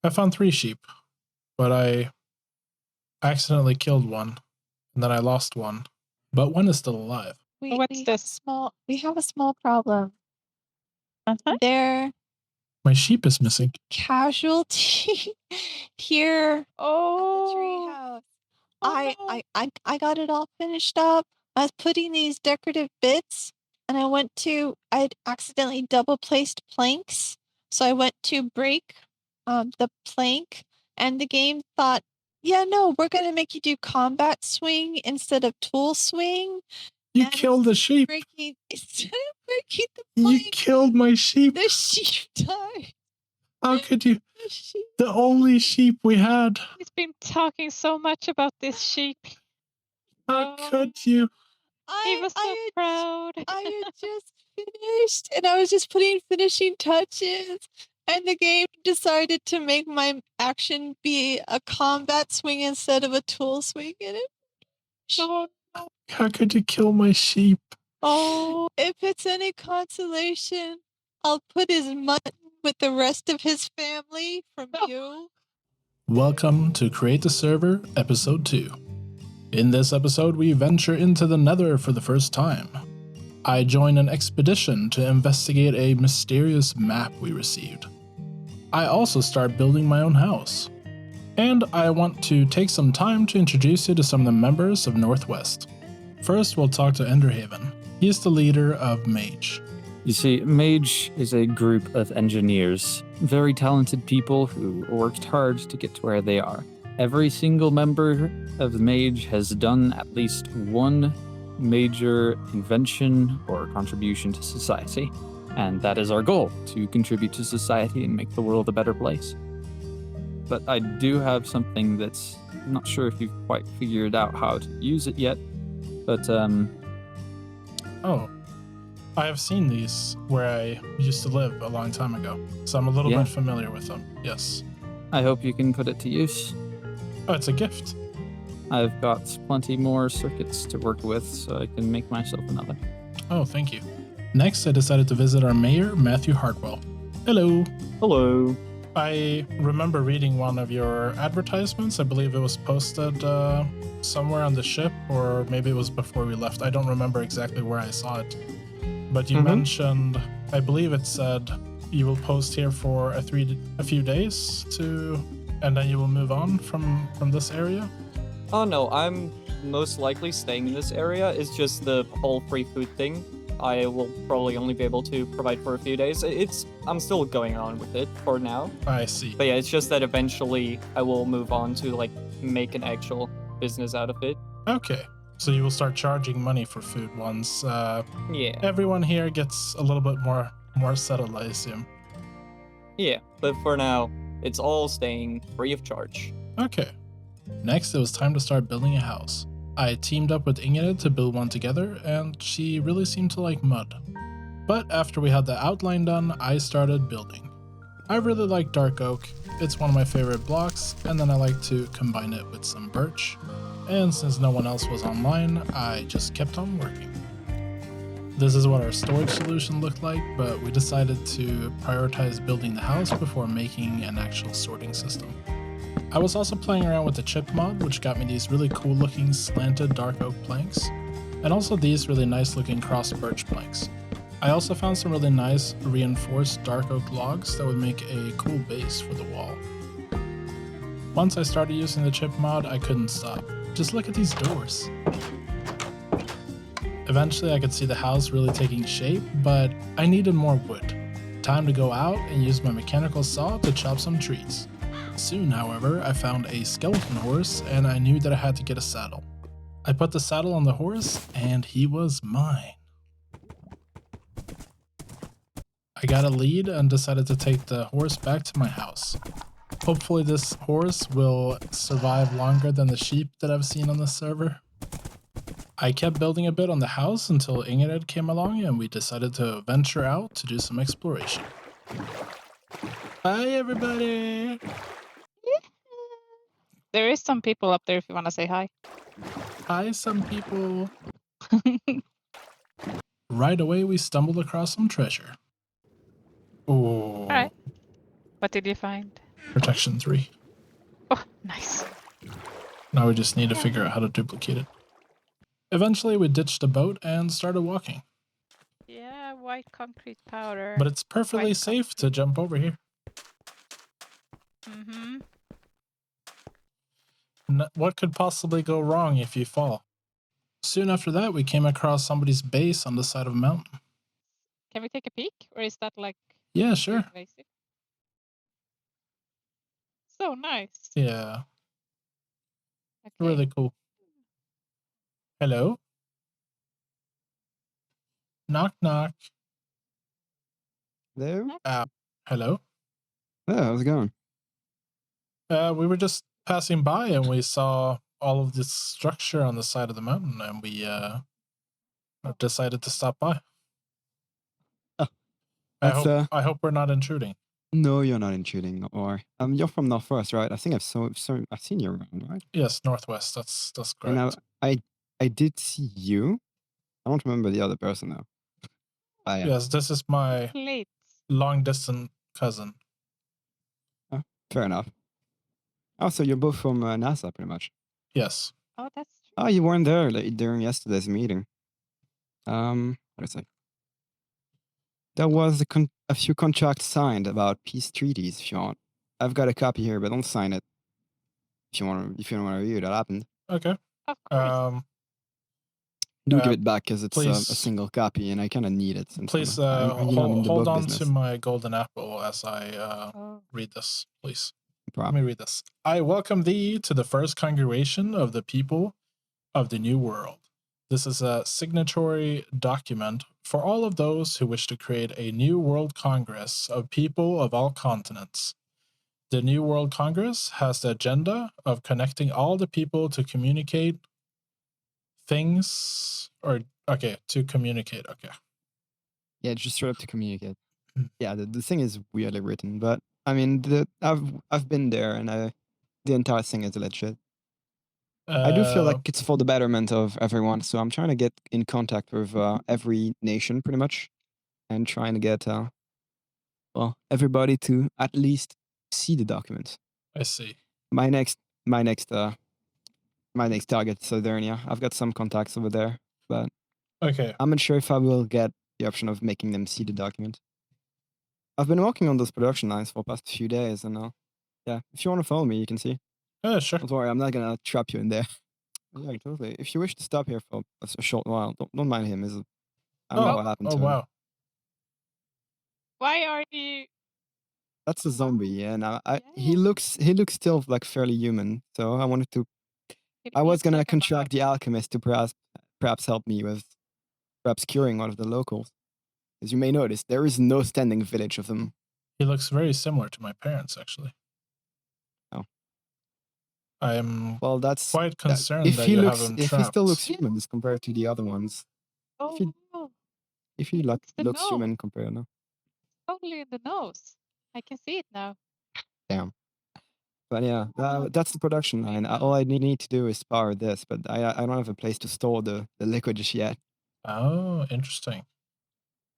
I found 3 sheep, but I accidentally killed one, and then I lost one. But one is still alive. What's this? We have a small problem. Uh-huh. There. My sheep is missing. Casualty here at the Oh, treehouse. I got it all finished up. I was putting these decorative bits, and I'd accidentally double placed planks. So I went to break the plank, and the game thought, yeah, no, we're gonna make you do combat swing instead of tool swing. You killed the sheep. Instead of breaking the plank, You killed my sheep. the sheep died. How could you? The only sheep we had. he's been talking so much about this sheep. How could you? He was so proud. I had just finished, and I was just putting finishing touches, and the game decided to make my action be a combat swing instead of a tool swing in it. Oh, How could you kill my sheep? Oh, if it's any consolation, I'll put his mutton with the rest of his family from you. Welcome to Create the Server, Episode 2. In this episode, we venture into the Nether for the first time. I join an expedition to investigate a mysterious map we received. I also start building my own house. And I want to take some time to introduce you to some of the members of Northwest. First, we'll talk to Enderhaven. He is the leader of Mage. You see, Mage is a group of engineers, very talented people who worked hard to get to where they are. Every single member of the Mage has done at least one major invention or contribution to society, and that is our goal, to contribute to society and make the world a better place. But I do have something that's I'm not sure if you've quite figured out how to use it yet, but Oh, I have seen these where I used to live a long time ago, so I'm a little Yeah. bit familiar with them, yes. I hope you can put it to use. Oh, it's a gift. I've got plenty more circuits to work with, so I can make myself another. Oh, thank you. Next, I decided to visit our mayor, Matthew Hartwell. Hello. Hello. I remember reading one of your advertisements. I believe it was posted somewhere on the ship, or maybe it was before we left. I don't remember exactly where I saw it. But you mentioned, I believe it said, you will post here for a few days and then you will move on from this area? Oh no, I'm most likely staying in this area. It's just the whole free food thing. I will probably only be able to provide for a few days. I'm still going on with it for now. I see. But yeah, it's just that eventually I will move on to make an actual business out of it. Okay. So you will start charging money for food once Yeah. everyone here gets a little bit more settled, I assume. Yeah, but for now, it's all staying free of charge. Okay. Next, it was time to start building a house. I teamed up with Ingrid to build one together, and she really seemed to like mud. But after we had the outline done, I started building. I really like dark oak, it's one of my favorite blocks, and then I like to combine it with some birch. And since no one else was online, I just kept on working. This is what our storage solution looked like, but we decided to prioritize building the house before making an actual sorting system. I was also playing around with the chip mod, which got me these really cool looking slanted dark oak planks, and also these really nice looking cross birch planks. I also found some really nice reinforced dark oak logs that would make a cool base for the wall. Once I started using the chip mod, I couldn't stop. Just look at these doors. Eventually I could see the house really taking shape, but I needed more wood. Time to go out and use my mechanical saw to chop some trees. Soon, however, I found a skeleton horse and I knew that I had to get a saddle. I put the saddle on the horse and he was mine. I got a lead and decided to take the horse back to my house. Hopefully this horse will survive longer than the sheep that I've seen on the server. I kept building a bit on the house until Ingrid came along and we decided to venture out to do some exploration. Hi everybody! there is some people up there if you want to say hi. Hi some people! Right away we stumbled across some treasure. Oh. Alright. What did you find? Protection 3. Oh, nice. Now we just need to figure out how to duplicate it. Eventually, we ditched the boat and started walking. Yeah, white concrete powder. But it's perfectly White safe to jump over here. Mm-hmm. What could possibly go wrong if you fall? Soon after that, we came across somebody's base on the side of a mountain. Can we take a peek? Or is that like Yeah, too sure. invasive? So nice. Yeah, Okay. really cool. Hello? Knock, knock. Hello? Hello? Oh, how's it going? We were just passing by and we saw all of this structure on the side of the mountain, and we decided to stop by. Oh, I hope we're not intruding. No, you're not intruding, don't worry. You're from Northwest, right? I think I've seen you around, right? Yes, Northwest. That's And correct. I did see you. I don't remember the other person though. Yeah. Yes, this is my Plates. long distance cousin. Oh, fair enough. Oh, so you're both from NASA, pretty much. Yes. Oh, that's true. Oh, you weren't there during yesterday's meeting. What is it? There was a few contracts signed about peace treaties. If you want, I've got a copy here, but don't sign it. If you don't want to review, that happened. Okay. Of course. Do give it back because it's a please- single copy, and I kind of need it. Since Please I'm in the hold book on business. to my golden apple as I Oh. read this, please. No Let problem. me read this. I welcome thee to the first congregation of the people of the New World. This is a signatory document for all of those who wish to create a New World Congress of people of all continents. The New World Congress has the agenda of connecting all the people to communicate things, to communicate. Okay. Yeah, just straight up to communicate. Mm. Yeah, the thing is weirdly written, but I mean, I've been there, and the entire thing is legit. I do feel like it's for the betterment of everyone, so I'm trying to get in contact with every nation, pretty much, and trying to get everybody to at least see the document. I see. My next target, Sardinia. I've got some contacts over there, but Okay. I'm not sure if I will get the option of making them see the document. I've been working on those production lines for the past few days, and yeah, if you want to follow me, you can see. Sure. Don't worry, I'm not gonna trap you in there. Yeah, totally. If you wish to stop here for a short while, don't mind him. I don't know what happened to him. Wow. Why are you? That's a zombie, and Yeah. he looks still like fairly human. So I wanted to. It I was looks gonna like a contract mob. the alchemist to perhaps help me with perhaps curing one of the locals. As you may notice, there is no standing village of them. He looks very similar to my parents, actually. Oh. I'm Well, that's quite concerned if that he you looks have him if trapped. he still looks human as compared to the other ones. Oh, If he He looks the looks nose. human compared, no. totally in the nose. I can see it now. Damn. But yeah, that's the production line. All I need to do is power this, but I don't have a place to store the liquid just yet. Oh, interesting.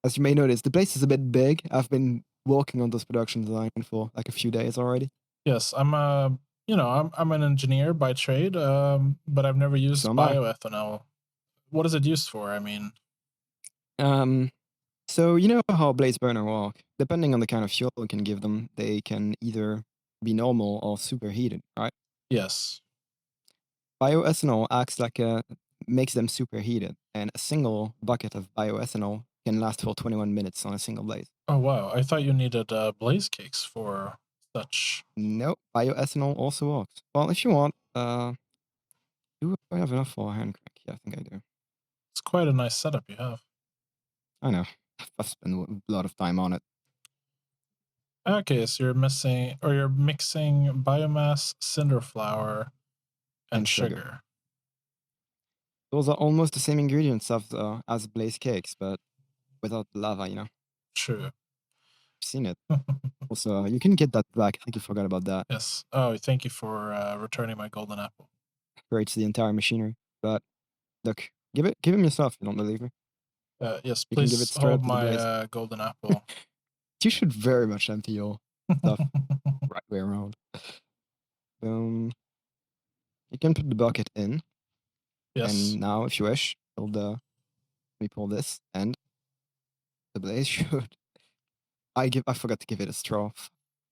As you may notice, the place is a bit big. I've been working on this production design for like a few days already. Yes, I'm an engineer by trade, but I've never used So am I. bioethanol. What is it used for? I mean, So you know how blaze burner work? Depending on the kind of fuel you can give them, they can either be normal or superheated, right? yes. Bioethanol acts like makes them superheated, and a single bucket of bioethanol can last for 21 minutes on a single blaze. Oh wow, I thought you needed blaze cakes for such. Nope, bioethanol also works. Well, if you want, do I have enough for a hand crank? Yeah, I think I do. It's quite a nice setup you have. I know. I've spent a lot of time on it. Okay, so you're mixing biomass, cinder flour, and sugar. Those are almost the same ingredients as blaze cakes, but without lava, you know. True. I've seen it. Also, you can get that back. I think you forgot about that. Yes. Oh, thank you for returning my golden apple. Creates the entire machinery. But look, give him yourself. You don't believe me? Yes, You can give please it straight hold up to the blaze. my golden apple. You should very much empty your stuff right way around. You can put the bucket in, Yes. and now, if you wish, build the. Let me pull this, and the blaze should. I forgot to give it a straw.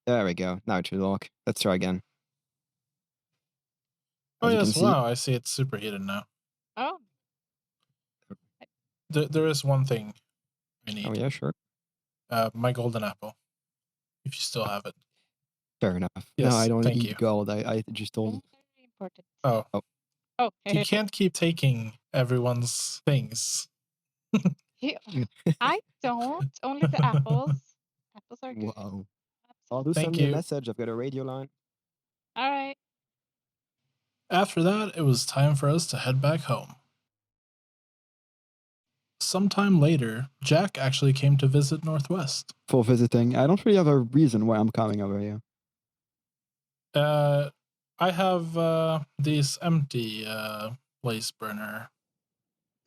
There we go. Now it should lock. Let's try again. Oh As you can yes, see, wow, I see it's superheated now. Oh, There is one thing I need. oh yeah, sure. My golden apple. If you still have it. Fair enough. Yes, No, I don't thank eat you. gold. I just told. very important. Oh, Oh, you can't keep taking everyone's things. I don't. Only the apples. Apples are good. Wow. I'll Thank send me a you. message. I've got a radio line. All right. After that, it was time for us to head back home. Sometime later, Jack actually came to visit Northwest. For visiting. I don't really have a reason why I'm coming over here. I have this empty blaze burner,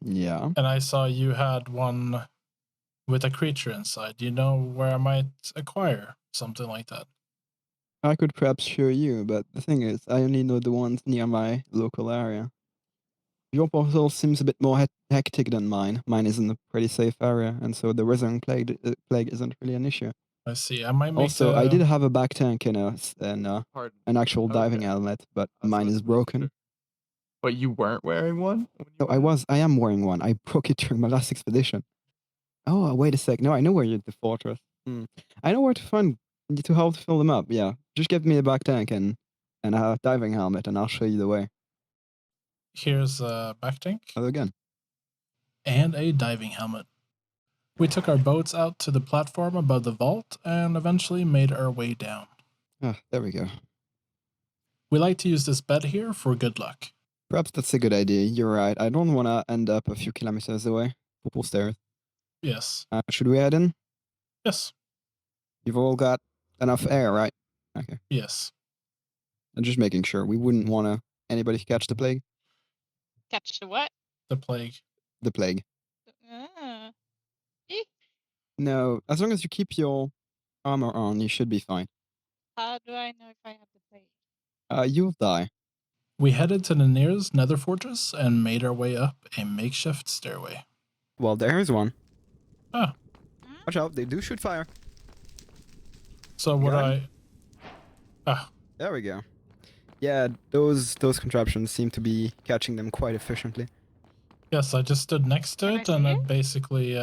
Yeah. and I saw you had one with a creature inside. Do you know where I might acquire something like that? I could perhaps show you, but the thing is, I only know the ones near my local area. Your portal seems a bit more hectic than mine. Mine is in a pretty safe area, and so the withering plague isn't really an issue. I see. I might make Also, I did have a back tank and an actual diving helmet, but mine is broken. But you weren't wearing one? No, I am wearing one. I broke it during my last expedition. Oh, wait a sec. No, I know where you're the fortress. I know where to find to how to fill them up. Yeah, just give me a back tank and a diving helmet, and I'll show you the way. Here's a back tank. Again. And a diving helmet. We took our boats out to the platform above the vault and eventually made our way down. Ah, there we go. We like to use this bed here for good luck. Perhaps that's a good idea. You're right. I don't want to end up a few kilometers away. Full stairs. Yes. Should we head in? Yes. You've all got enough air, right? Okay. Yes. I'm just making sure. We wouldn't want anybody to catch the plague. Catch the what? The plague. The plague. Ah. No, as long as you keep your armor on, you should be fine. How do I know if I have the plague? You'll die. We headed to the nearest Nether fortress and made our way up a makeshift stairway. Well, there's one. Ah. Watch out, they do shoot fire. So would Got I... Ah. There we go. Yeah, those contraptions seem to be catching them quite efficiently. Yes, I just stood next to Can I it and see it it? basically...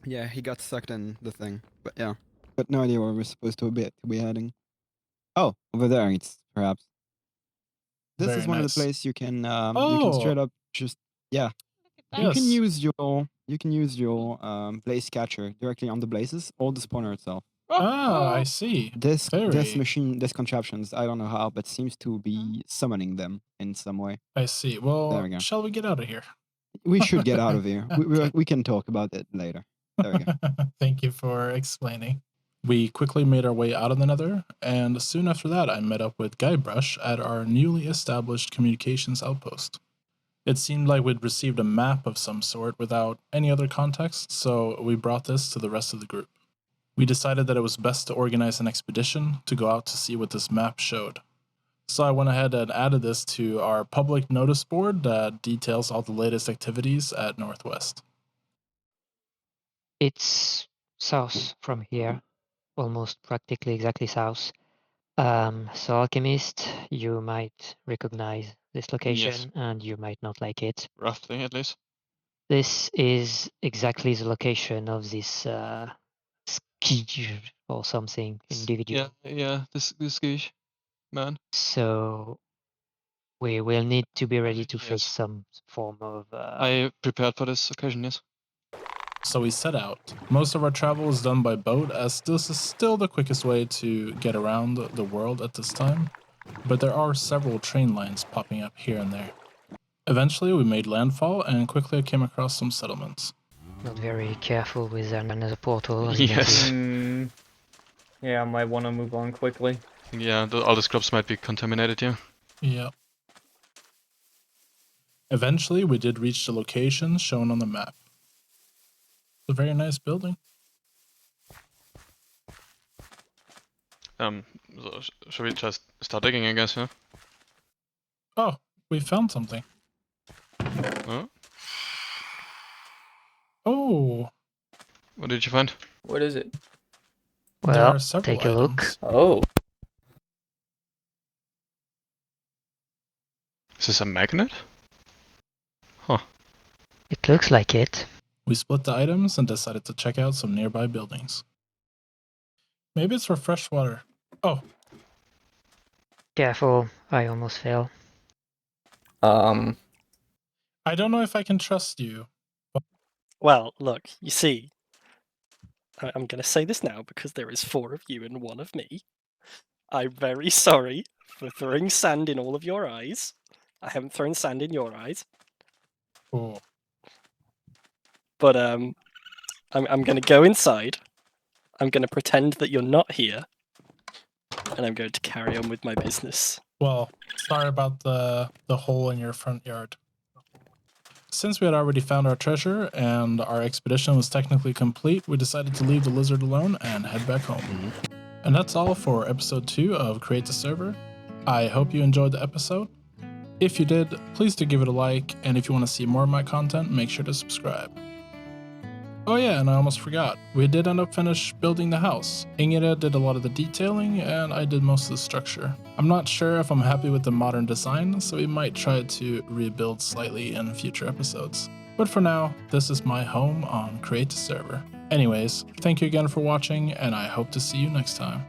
Yeah, he got sucked in the thing. But yeah. But no idea where we're supposed to be heading. Oh, over there it's perhaps. This Very is one nice. of the places you can straight up just Look at that. you can Yes. use your blaze catcher directly on the blazes or the spawner itself. I see. This Very. machine, this contraptions, I don't know how, but seems to be summoning them in some way. I see. There Well, we go. shall we get out of here? We should get out of here. Okay. We can talk about it later. There we go. Thank you for explaining. We quickly made our way out of the Nether, and soon after that I met up with Guybrush at our newly established communications outpost. It seemed like we'd received a map of some sort without any other context, so we brought this to the rest of the group. We decided that it was best to organize an expedition to go out to see what this map showed. So I went ahead and added this to our public notice board that details all the latest activities at Northwest. It's south from here, almost practically exactly south. So Alchemist, you might recognize this location and you might not like it. Roughly, at least. This is exactly the location of this ski or something individual. Yeah, this Skish man. So we will need to be ready to face Yes. some form of I prepared for this occasion, yes. So we set out. Most of our travel is done by boat, as this is still the quickest way to get around the world at this time, but there are several train lines popping up here and there. Eventually we made landfall and quickly came across some settlements. not very careful with another portal. Yes. Yeah, I might want to move on quickly. Yeah, all the scrubs might be contaminated, yeah. Yeah. Eventually we did reach the location shown on the map. It's a very nice building. So should we just start digging, I guess, yeah? Oh, we found something. Huh? Oh, What did you find? What is it? there Well, are several take a look. items. Oh. Is this a magnet? It looks like it. We split the items and decided to check out some nearby buildings. Maybe it's for fresh water. Oh, Careful, I almost fell. I don't know if I can trust you. Well, look, you see, I'm going to say this now because there is 4 of you and 1 of me. I'm very sorry for throwing sand in all of your eyes. I haven't thrown sand in your eyes. Oh. But I'm going to go inside. I'm going to pretend that you're not here. And I'm going to carry on with my business. Well, sorry about the hole in your front yard. Since we had already found our treasure and our expedition was technically complete, we decided to leave the lizard alone and head back home. And that's all for episode 2 of Create the Server. I hope you enjoyed the episode. If you did, please do give it a like, and if you want to see more of my content, make sure to subscribe. Oh yeah, and I almost forgot. We did end up finish building the house. Ingrid did a lot of the detailing, and I did most of the structure. I'm not sure if I'm happy with the modern design, so we might try to rebuild slightly in future episodes. But for now, this is my home on Create the Server. Anyways, thank you again for watching, and I hope to see you next time.